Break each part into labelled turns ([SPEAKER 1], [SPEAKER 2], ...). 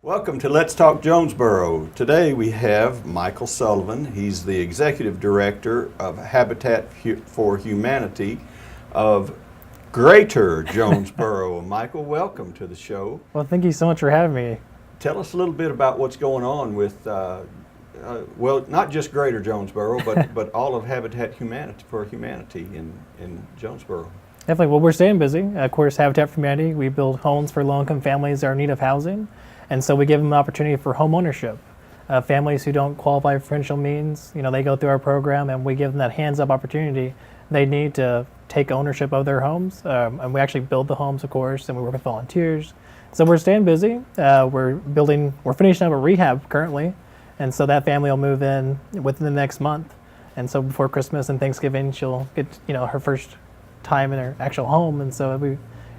[SPEAKER 1] Welcome to Let's Talk Jonesboro. Today we have Micheal Sullivan. He's the Executive Director of Habitat for Humanity of Greater Jonesboro. Micheal, welcome to the show.
[SPEAKER 2] Well, thank you so much for having me.
[SPEAKER 1] Tell us a little bit about what's going on with, well, not just Greater Jonesboro, but all of Habitat for Humanity in Jonesboro.
[SPEAKER 2] Definitely. Well, we're staying busy. Of course, Habitat for Humanity, we build homes for low-income families that are in need of housing. And so we give them an opportunity for home ownership. Families who don't qualify for financial means, they go through our program and we give them that hands-up opportunity they need to take ownership of their homes. And we actually build the homes, of course, and we work with volunteers. So we're staying busy. We're finishing up a rehab currently. And so that family will move in within the next month. And so before Christmas and Thanksgiving, she'll get, her first time in her actual home. And so it'll be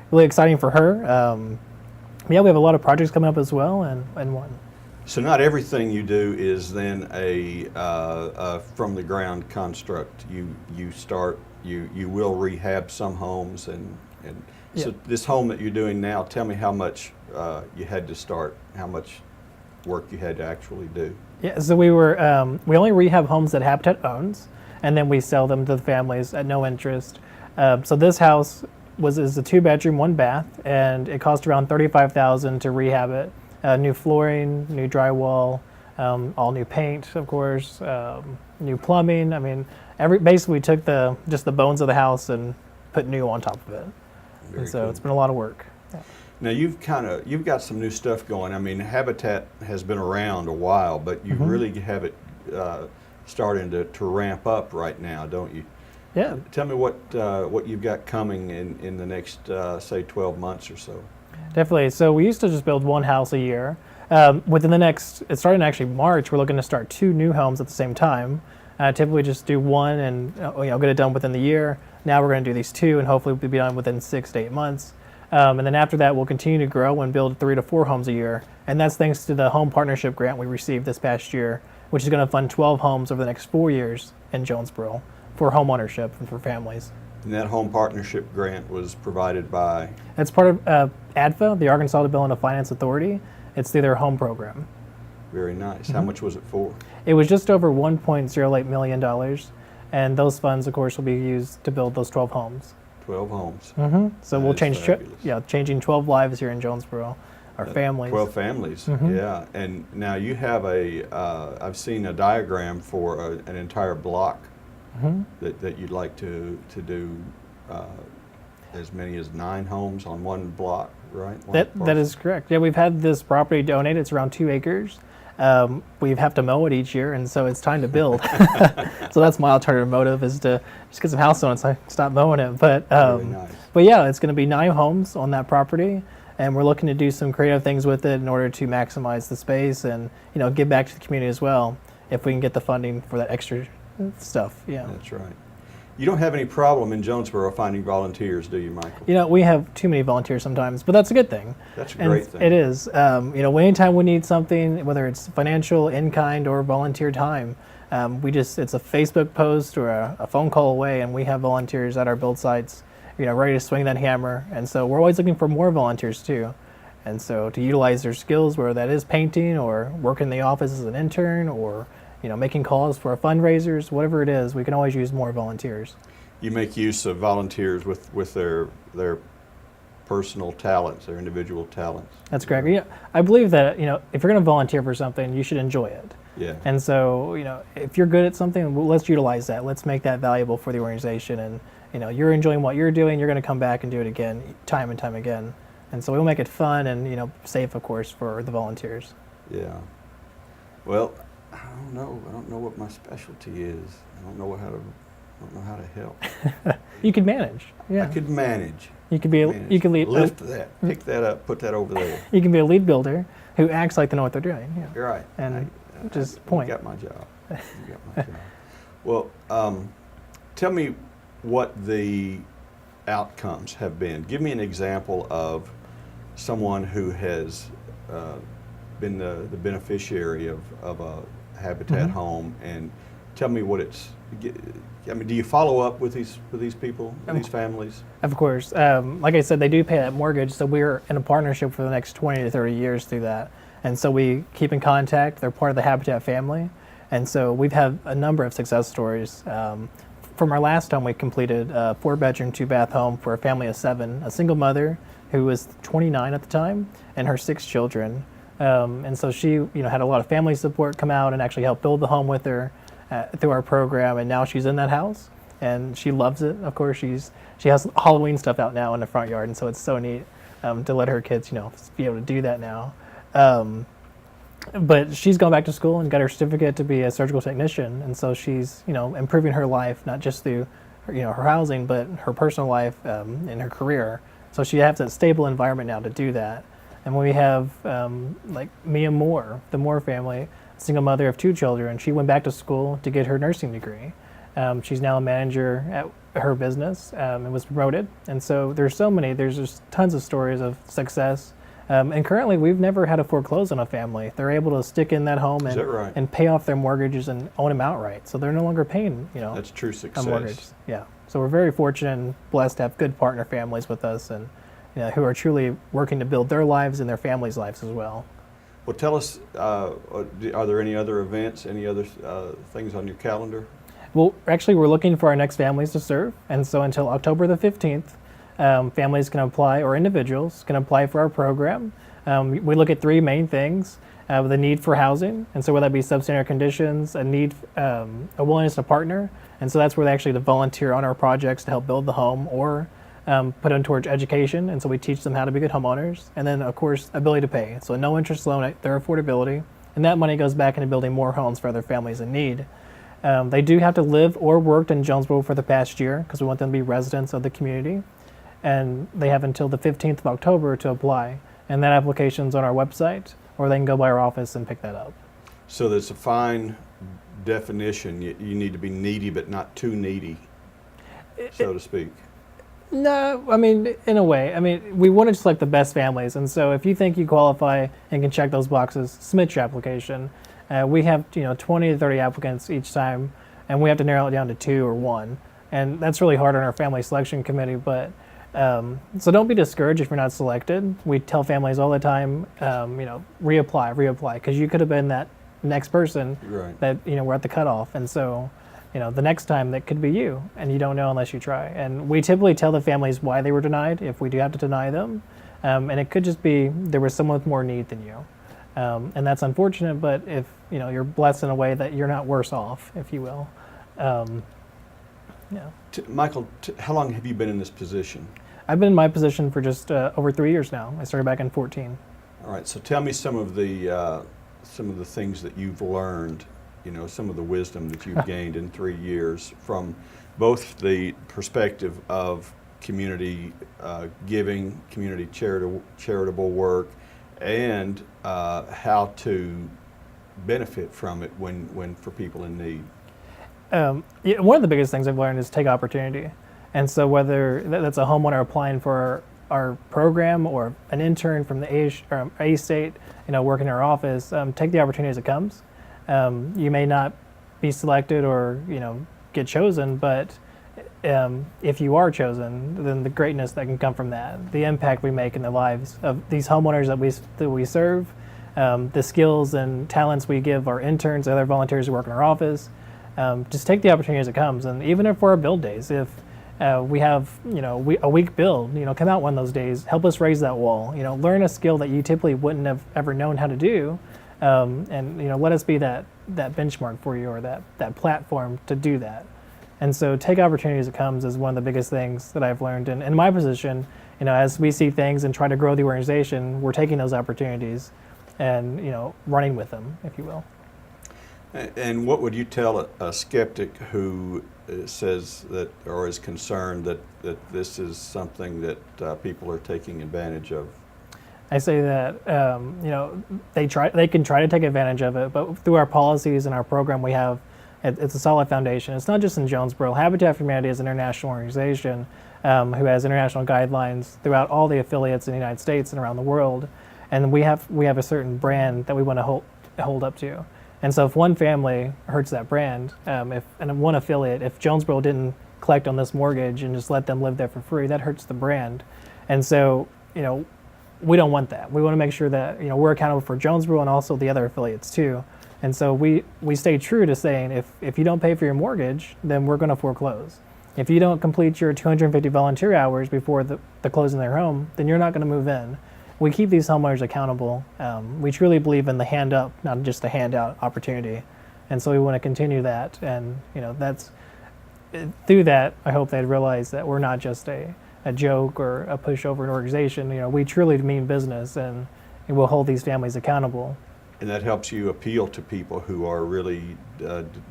[SPEAKER 2] really exciting for her. Yeah, we have a lot of projects coming up as well, and one.
[SPEAKER 1] So not everything you do is then a from the ground construct. You will rehab some homes, and
[SPEAKER 2] yeah.
[SPEAKER 1] So this home that you're doing now, tell me how much you had to start, how much work you had to actually do.
[SPEAKER 2] Yeah, so we only rehab homes that Habitat owns, and then we sell them to the families at no interest. So this house is a 2-bedroom, 1-bath, and it cost around $35,000 to rehab it. New flooring, new drywall, all new paint, of course, new plumbing. I mean, basically we took just the bones of the house and put new on top of it.
[SPEAKER 1] Very
[SPEAKER 2] and so
[SPEAKER 1] cool.
[SPEAKER 2] It's been a lot of work. Yeah.
[SPEAKER 1] Now you've got some new stuff going. I mean, Habitat has been around a while, but you really have it starting to ramp up right now, don't you?
[SPEAKER 2] Yeah.
[SPEAKER 1] Tell me what you've got coming in the next, say, 12 months or so.
[SPEAKER 2] Definitely. So we used to just build one house a year. Starting actually March, we're looking to start 2 new homes at the same time. Typically just do one and get it done within the year. Now we're going to do these 2 and hopefully we'll be done within 6 to 8 months. And then after that, we'll continue to grow and build 3 to 4 homes a year. And that's thanks to the home partnership grant we received this past year, which is going to fund 12 homes over the next 4 years in Jonesboro for home ownership and for families.
[SPEAKER 1] And that home partnership grant was provided by?
[SPEAKER 2] It's part of ADFA, the Arkansas Development Finance Authority. It's through their home program.
[SPEAKER 1] Very nice. How much was it for?
[SPEAKER 2] It was just over $1.08 million. And those funds, of course, will be used to build those 12 homes.
[SPEAKER 1] 12 homes.
[SPEAKER 2] So we'll changing 12 lives here in Jonesboro, our families.
[SPEAKER 1] 12 families, yeah. And now you have I've seen a diagram for an entire block that you'd like to do as many as 9 homes on one block, right?
[SPEAKER 2] That is correct. Yeah, we've had this property donated. It's around 2 acres. We have to mow it each year, and so it's time to build. So that's my alternative motive, is to just get some house on it so I stop mowing it. But
[SPEAKER 1] nice.
[SPEAKER 2] But yeah, it's going to be 9 homes on that property, and we're looking to do some creative things with it in order to maximize the space and give back to the community as well, if we can get the funding for that extra stuff. Yeah,
[SPEAKER 1] that's right. You don't have any problem in Jonesboro finding volunteers, do you, Micheal?
[SPEAKER 2] We have too many volunteers sometimes, but that's a good thing.
[SPEAKER 1] That's a great thing.
[SPEAKER 2] It is. Anytime we need something, whether it's financial, in-kind, or volunteer time, it's a Facebook post or a phone call away, and we have volunteers at our build sites, ready to swing that hammer. And so we're always looking for more volunteers too. And so to utilize their skills, whether that is painting or working in the office as an intern or making calls for fundraisers, whatever it is, we can always use more volunteers.
[SPEAKER 1] You make use of volunteers with their personal talents, their individual talents.
[SPEAKER 2] That's correct. Yeah, I believe that if you're going to volunteer for something, you should enjoy it.
[SPEAKER 1] Yeah.
[SPEAKER 2] And so if you're good at something, well, let's utilize that. Let's make that valuable for the organization. And you're enjoying what you're doing, you're going to come back and do it again, time and time again. And so we'll make it fun and safe, of course, for the volunteers.
[SPEAKER 1] Yeah. Well, I don't know what my specialty is. I don't know how to help.
[SPEAKER 2] You could manage. Yeah.
[SPEAKER 1] I could manage.
[SPEAKER 2] You could be you could lead.
[SPEAKER 1] Lift that, pick that up, put that over there.
[SPEAKER 2] You can be a lead builder who acts like they know what they're doing. Yeah.
[SPEAKER 1] You're right.
[SPEAKER 2] And just point.
[SPEAKER 1] You got my job. Well, tell me what the outcomes have been. Give me an example of someone who has been the beneficiary of a Habitat home, and tell me what it's. I mean, do you follow up with these people, these families?
[SPEAKER 2] Of course. Like I said, they do pay that mortgage, so we're in a partnership for the next 20 to 30 years through that. And so we keep in contact. They're part of the Habitat family. And so we've had a number of success stories. From our last home, we completed a 4-bedroom, 2-bath home for a family of 7, a single mother who was 29 at the time, and her 6 children. And so she, had a lot of family support come out and actually help build the home with her through our program. And now she's in that house, and she loves it. Of course, she has Halloween stuff out now in the front yard, and so it's so neat to let her kids, be able to do that now. But she's gone back to school and got her certificate to be a surgical technician, and so she's improving her life, not just through her housing, but her personal life and her career. So she has that stable environment now to do that. And when we have like Mia Moore, the Moore family, single mother of 2 children, she went back to school to get her nursing degree. She's now a manager at her business and was promoted. And so there's just tons of stories of success. And currently, we've never had to foreclose on a family. They're able to stick in that home and pay off their mortgages and own them outright. So they're no longer paying,
[SPEAKER 1] That's true success.
[SPEAKER 2] a mortgage. Yeah. So we're very fortunate and blessed to have good partner families with us, and who are truly working to build their lives and their families' lives as well.
[SPEAKER 1] Well, tell us, are there any other events, any other things on your calendar?
[SPEAKER 2] Well, actually, we're looking for our next families to serve. And so until October the 15th, families can apply, or individuals can apply for our program. We look at 3 main things: the need for housing, and so whether that be substandard conditions, a need, a willingness to partner, and so that's where they actually to volunteer on our projects to help build the home, or put them towards education, and so we teach them how to be good homeowners, and then of course ability to pay, so no interest loan at their affordability, and that money goes back into building more homes for other families in need. They do have to live or worked in Jonesboro for the past year, because we want them to be residents of the community. And they have until the 15th of October to apply. And that application's on our website, or they can go by our office and pick that up.
[SPEAKER 1] So there's a fine definition. You need to be needy, but not too needy, so to speak.
[SPEAKER 2] No, I mean, in a way. I mean, we want to select the best families. And so if you think you qualify and can check those boxes, submit your application. We have 20 to 30 applicants each time, and we have to narrow it down to 2 or 1. And that's really hard on our family selection committee, but so don't be discouraged if you're not selected. We tell families all the time, reapply, because you could have been that next person that we're at the cutoff, and so the next time that could be you, and you don't know unless you try. And we typically tell the families why they were denied, if we do have to deny them, and it could just be there was someone with more need than you, and that's unfortunate. But if you're blessed in a way that you're not worse off, if you will. Yeah.
[SPEAKER 1] Micheal, how long have you been in this position?
[SPEAKER 2] I've been in my position for just over 3 years now. I started back in 2014.
[SPEAKER 1] All right. So tell me some of the things that you've learned. Some of the wisdom that you've gained in 3 years from both the perspective of community giving, community charitable work, and how to benefit from it when for people in need.
[SPEAKER 2] One of the biggest things I've learned is take opportunity. And so whether that's a homeowner applying for our program or an intern from the A state, working in our office, take the opportunity as it comes. You may not be selected or, get chosen, but if you are chosen, then the greatness that can come from that, the impact we make in the lives of these homeowners that we serve, the skills and talents we give our interns, other volunteers who work in our office. Just take the opportunity as it comes, and even if for our build days, if we have a week build, come out one of those days, help us raise that wall. Learn a skill that you typically wouldn't have ever known how to do, and let us be that benchmark for you, or that platform to do that. And so take opportunity as it comes is one of the biggest things that I've learned. And in my position, as we see things and try to grow the organization, we're taking those opportunities and running with them, if you will.
[SPEAKER 1] And what would you tell a skeptic who says that, or is concerned that this is something that people are taking advantage of?
[SPEAKER 2] I say that they can try to take advantage of it, but through our policies and our program, we have it's a solid foundation. It's not just in Jonesboro. Habitat for Humanity is an international organization who has international guidelines throughout all the affiliates in the United States and around the world, and we have a certain brand that we want to hold up to. And so if one family hurts that brand, and one affiliate, if Jonesboro didn't collect on this mortgage and just let them live there for free, that hurts the brand. And so, we don't want that. We want to make sure that we're accountable for Jonesboro and also the other affiliates too. And so we stay true to saying if you don't pay for your mortgage, then we're going to foreclose. If you don't complete your 250 volunteer hours before the closing their home, then you're not going to move in. We keep these homeowners accountable. We truly believe in the hand up, not just the handout opportunity. And so we want to continue that. And that's through that, I hope they'd realize that we're not just a joke or a pushover an organization. We truly mean business, and we'll hold these families accountable.
[SPEAKER 1] And that helps you appeal to people who are really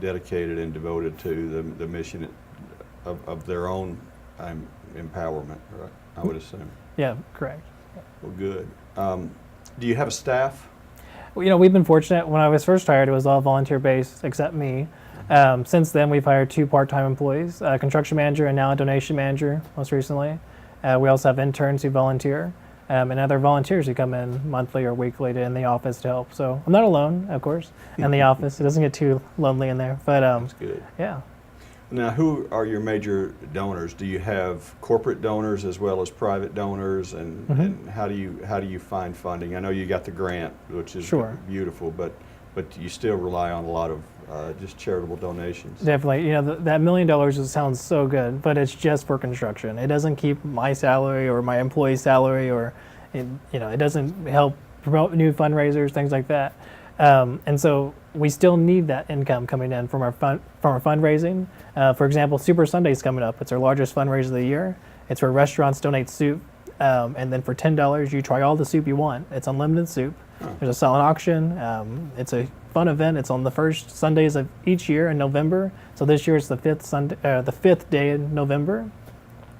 [SPEAKER 1] dedicated and devoted to the mission of their own empowerment, right? I would assume.
[SPEAKER 2] Yeah, correct.
[SPEAKER 1] Well, good. Do you have a staff?
[SPEAKER 2] Well, we've been fortunate. When I was first hired, it was all volunteer-based except me. Since then, we've hired 2 part-time employees, a construction manager and now a donation manager most recently. We also have interns who volunteer and other volunteers who come in monthly or weekly in the office to help. So I'm not alone, of course, in the office. It doesn't get too lonely in there. But
[SPEAKER 1] That's good.
[SPEAKER 2] Yeah.
[SPEAKER 1] Now, who are your major donors? Do you have corporate donors as well as private donors, and how do you find funding? I know you got the grant, which is beautiful, but you still rely on a lot of just charitable donations.
[SPEAKER 2] Definitely. That $1 million sounds so good, but it's just for construction. It doesn't keep my salary or my employee's salary, or it doesn't help promote new fundraisers, things like that. And so we still need that income coming in from our fundraising. For example, Super Sunday's coming up. It's our largest fundraiser of the year. It's where restaurants donate soup, and then for $10 you try all the soup you want. It's unlimited soup. There's a silent auction. It's a fun event. It's on the first Sundays of each year in November. So this year it's the fifth day in November.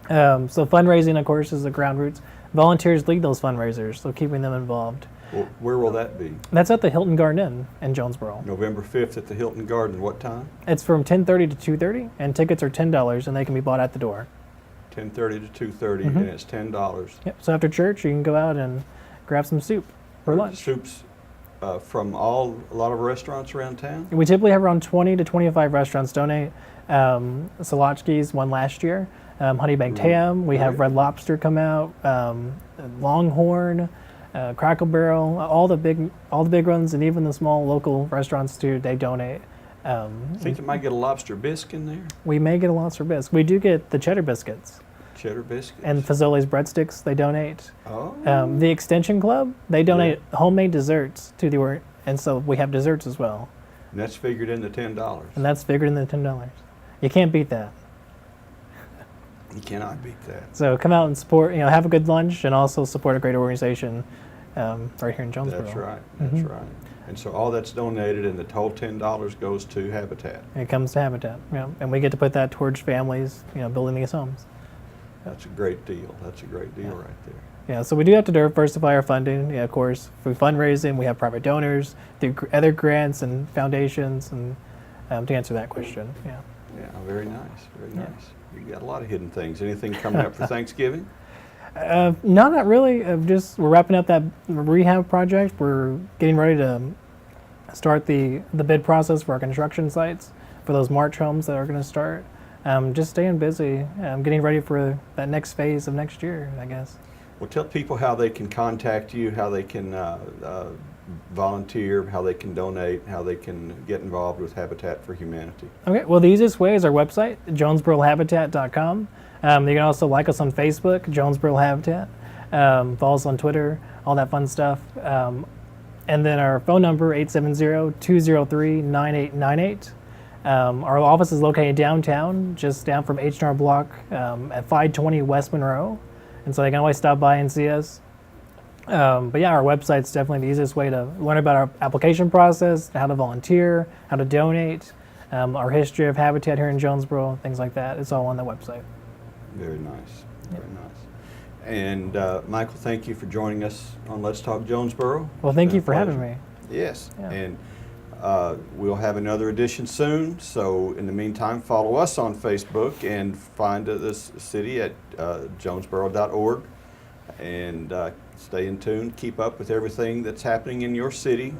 [SPEAKER 2] So fundraising, of course, is the ground roots. Volunteers lead those fundraisers, so keeping them involved.
[SPEAKER 1] Well, where will that be?
[SPEAKER 2] That's at the Hilton Garden Inn in Jonesboro.
[SPEAKER 1] November 5th at the Hilton Garden. What time?
[SPEAKER 2] It's from 10:30 to 2:30, and tickets are $10, and they can be bought at the door.
[SPEAKER 1] 10:30 to 2:30, and it's $10.
[SPEAKER 2] Yep. So after church, you can go out and grab some soup for lunch.
[SPEAKER 1] Soups from a lot of restaurants around town?
[SPEAKER 2] We typically have around 20 to 25 restaurants donate. Solotchki's won last year. Honey Baked Ham. We have Red Lobster come out. Longhorn. Crackle Barrel, all the big ones, and even the small local restaurants too. They donate.
[SPEAKER 1] Think you might get a lobster bisque in there?
[SPEAKER 2] We may get a lobster bisque. We do get the cheddar biscuits.
[SPEAKER 1] Cheddar biscuits.
[SPEAKER 2] And Fazoli's breadsticks. They donate.
[SPEAKER 1] Oh.
[SPEAKER 2] The Extension Club. They donate homemade desserts to the and so we have desserts as well.
[SPEAKER 1] And that's figured in the $10.
[SPEAKER 2] And that's figured in the $10. You can't beat that.
[SPEAKER 1] You cannot beat that.
[SPEAKER 2] So come out and support. Have a good lunch, and also support a great organization right here in Jonesboro.
[SPEAKER 1] That's right. That's right. And so all that's donated, and the total $10 goes to Habitat.
[SPEAKER 2] It comes to Habitat, and we get to put that towards families, building these homes.
[SPEAKER 1] That's a great deal. That's a great deal right there.
[SPEAKER 2] Yeah, so we do have to diversify our funding. Of course, through fundraising, we have private donors, through other grants and foundations, and to answer that question,
[SPEAKER 1] Yeah, very nice, very nice. You got a lot of hidden things. Anything coming up for Thanksgiving?
[SPEAKER 2] No, not really. We're wrapping up that rehab project. We're getting ready to start the bid process for our construction sites for those March homes that are going to start. Just staying busy, getting ready for that next phase of next year, I guess.
[SPEAKER 1] Well, tell people how they can contact you, how they can volunteer, how they can donate, how they can get involved with Habitat for Humanity.
[SPEAKER 2] Okay, well, the easiest way is our website, jonesborohabitat.com. You can also like us on Facebook, Jonesboro Habitat, follow us on Twitter, all that fun stuff. And then our phone number, 870-203-9898. Our office is located downtown, just down from H&R Block at 520 West Monroe. And so they can always stop by and see us. But yeah, our website's definitely the easiest way to learn about our application process, how to volunteer, how to donate, our history of Habitat here in Jonesboro, things like that. It's all on the website.
[SPEAKER 1] Very nice, very nice. And Michael, thank you for joining us on Let's Talk Jonesboro.
[SPEAKER 2] Well, thank you for having me.
[SPEAKER 1] Yes,
[SPEAKER 2] Yeah.
[SPEAKER 1] and we'll have another edition soon. So in the meantime, follow us on Facebook and find this city at jonesboro.org, and stay in tune. Keep up with everything that's happening in your city